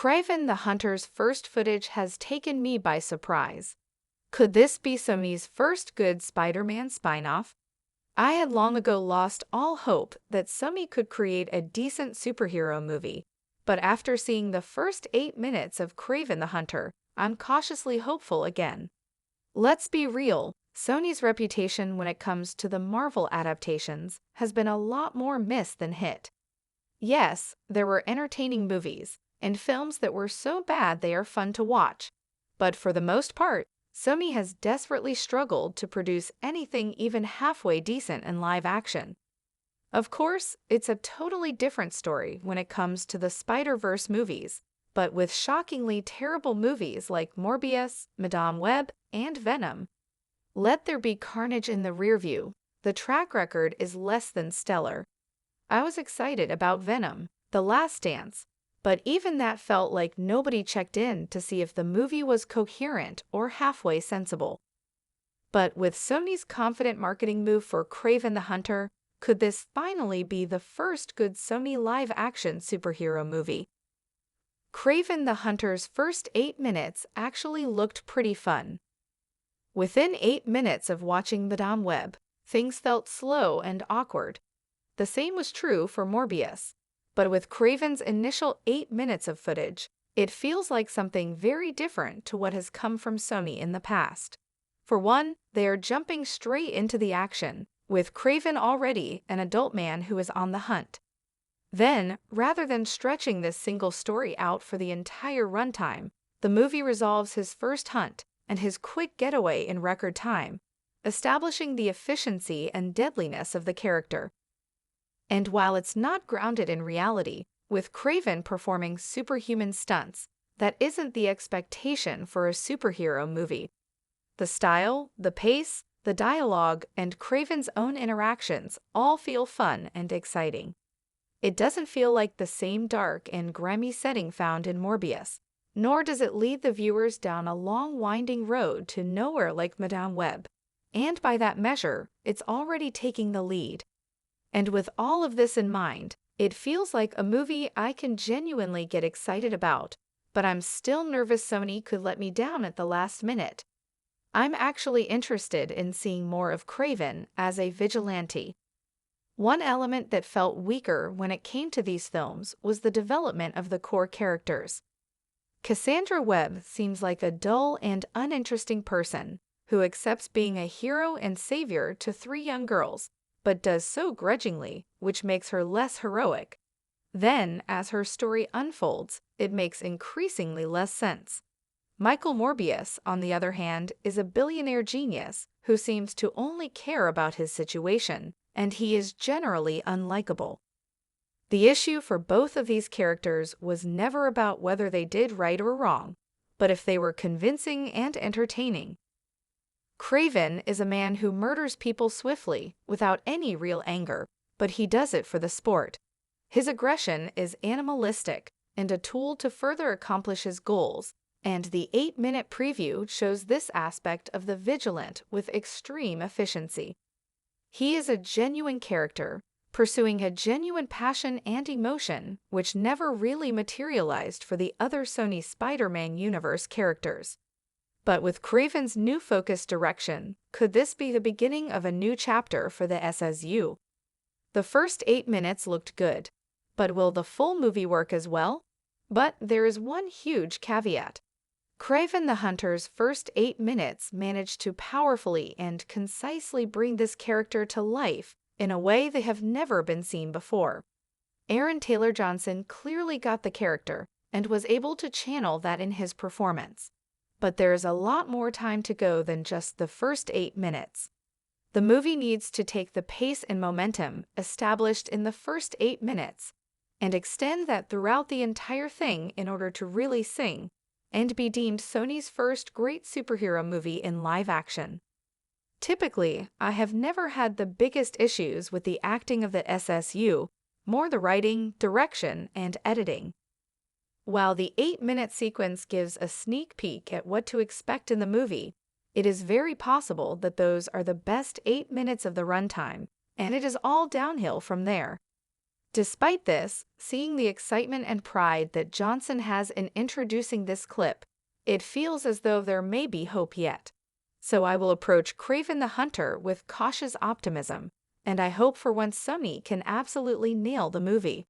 Kraven the Hunter's first footage has taken me by surprise. Could this be Sony's first good Spider-Man spin-off? I had long ago lost all hope that Sony could create a decent superhero movie, but after seeing the first 8 minutes of Kraven the Hunter, I'm cautiously hopeful again. Let's be real, Sony's reputation when it comes to the Marvel adaptations has been a lot more miss than hit. Yes, there were entertaining movies, and films that were so bad they are fun to watch, but for the most part, Sony has desperately struggled to produce anything even halfway decent in live action. Of course, it's a totally different story when it comes to the Spider-Verse movies, but with shockingly terrible movies like Morbius, Madame Web, and Venom. Let there be carnage in the rearview. The track record is less than stellar. I was excited about Venom, The Last Dance, but even that felt like nobody checked in to see if the movie was coherent or halfway sensible. But with Sony's confident marketing move for Kraven the Hunter, could this finally be the first good Sony live-action superhero movie? Kraven the Hunter's first 8 minutes actually looked pretty fun. Within 8 minutes of watching Madame Web, things felt slow and awkward. The same was true for Morbius. But with Kraven's initial 8 minutes of footage, it feels like something very different to what has come from Sony in the past. For one, they are jumping straight into the action, with Kraven already an adult man who is on the hunt. Then, rather than stretching this single story out for the entire runtime, the movie resolves his first hunt and his quick getaway in record time, establishing the efficiency and deadliness of the character. And while it's not grounded in reality, with Kraven performing superhuman stunts, that isn't the expectation for a superhero movie. The style, the pace, the dialogue, and Kraven's own interactions all feel fun and exciting. It doesn't feel like the same dark and grimy setting found in Morbius, nor does it lead the viewers down a long winding road to nowhere like Madame Web. And by that measure, it's already taking the lead. And with all of this in mind, it feels like a movie I can genuinely get excited about, but I'm still nervous Sony could let me down at the last minute. I'm actually interested in seeing more of Kraven as a vigilante. One element that felt weaker when it came to these films was the development of the core characters. Cassandra Webb seems like a dull and uninteresting person who accepts being a hero and savior to 3 young girls, but does so grudgingly, which makes her less heroic. Then, as her story unfolds, it makes increasingly less sense. Michael Morbius, on the other hand, is a billionaire genius who seems to only care about his situation, and he is generally unlikable. The issue for both of these characters was never about whether they did right or wrong, but if they were convincing and entertaining. Kraven is a man who murders people swiftly, without any real anger, but he does it for the sport. His aggression is animalistic and a tool to further accomplish his goals, and the 8-minute preview shows this aspect of the vigilant with extreme efficiency. He is a genuine character, pursuing a genuine passion and emotion which never really materialized for the other Sony Spider-Man universe characters. But with Kraven's new focused direction, could this be the beginning of a new chapter for the SSU? The first 8 minutes looked good, but will the full movie work as well? But there is one huge caveat. Kraven the Hunter's first 8 minutes managed to powerfully and concisely bring this character to life in a way they have never been seen before. Aaron Taylor Johnson clearly got the character and was able to channel that in his performance. But there is a lot more time to go than just the first 8 minutes. The movie needs to take the pace and momentum established in the first 8 minutes and extend that throughout the entire thing in order to really sing and be deemed Sony's first great superhero movie in live action. Typically, I have never had the biggest issues with the acting of the SSU, more the writing, direction, and editing. While the 8-minute sequence gives a sneak peek at what to expect in the movie, it is very possible that those are the best 8 minutes of the runtime, and it is all downhill from there. Despite this, seeing the excitement and pride that Johnson has in introducing this clip, it feels as though there may be hope yet. So I will approach Kraven the Hunter with cautious optimism, and I hope for once Sony can absolutely nail the movie.